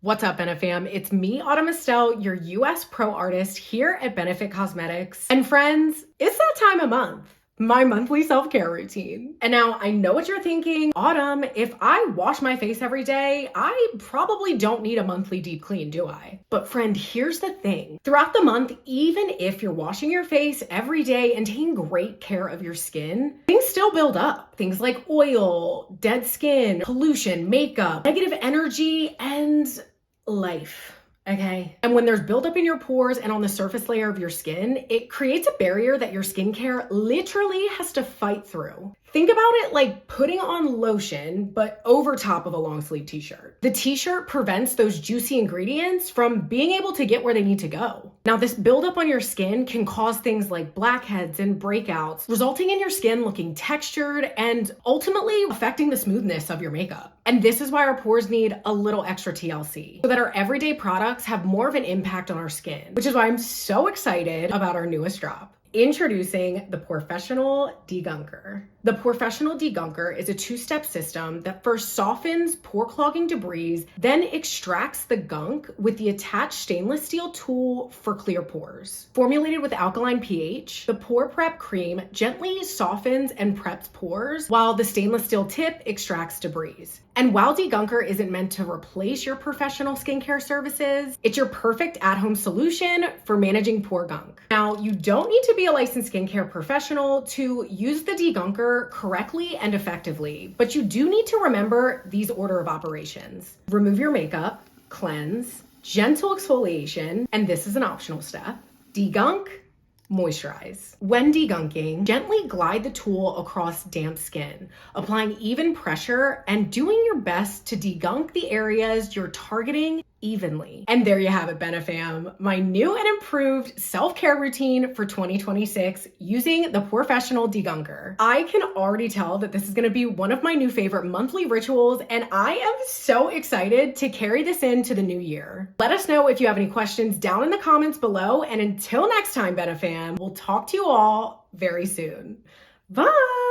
What's up, Benefam? It's me, Autumn Estelle, your US pro artist here at Benefit Cosmetics. And friends, it's that time of month, my monthly self-care routine. And now I know what you're thinking, Autumn, if I wash my face every day, I probably don't need a monthly deep clean, do I? But friend, here's the thing. Throughout the month, even if you're washing your face every day and taking great care of your skin, things still build up. Things like oil, dead skin, pollution, makeup, negative energy, and life. Okay. And when there's buildup in your pores and on the surface layer of your skin, it creates a barrier that your skincare literally has to fight through. Think about it like putting on lotion, but over top of a long sleeve t-shirt. The t-shirt prevents those juicy ingredients from being able to get where they need to go. Now, this buildup on your skin can cause things like blackheads and breakouts, resulting in your skin looking textured and ultimately affecting the smoothness of your makeup. And this is why our pores need a little extra TLC, so that our everyday products have more of an impact on our skin, which is why I'm so excited about our newest drop. Introducing the POREfessional Degunker. The POREfessional Degunker is a two-step system that first softens pore clogging debris, then extracts the gunk with the attached stainless steel tool for clear pores. Formulated with alkaline pH, the Pore Prep Cream gently softens and preps pores, while the stainless steel tip extracts debris. And while Degunker isn't meant to replace your professional skincare services, it's your perfect at-home solution for managing pore gunk. Now, you don't need to be a licensed skincare professional to use the Degunker correctly and effectively, but you do need to remember these order of operations. Remove your makeup, cleanse, gentle exfoliation, and this is an optional step, degunk, moisturize. When degunking, gently glide the tool across damp skin, applying even pressure and doing your best to degunk the areas you're targeting evenly. And there you have it, Benefam, my new and improved self-care routine for 2026 using the POREfessional Degunker. I can already tell that this is going to be one of my new favorite monthly rituals, and I am so excited to carry this into the new year. Let us know if you have any questions down in the comments below, and until next time, Benefam, we'll talk to you all very soon. Bye!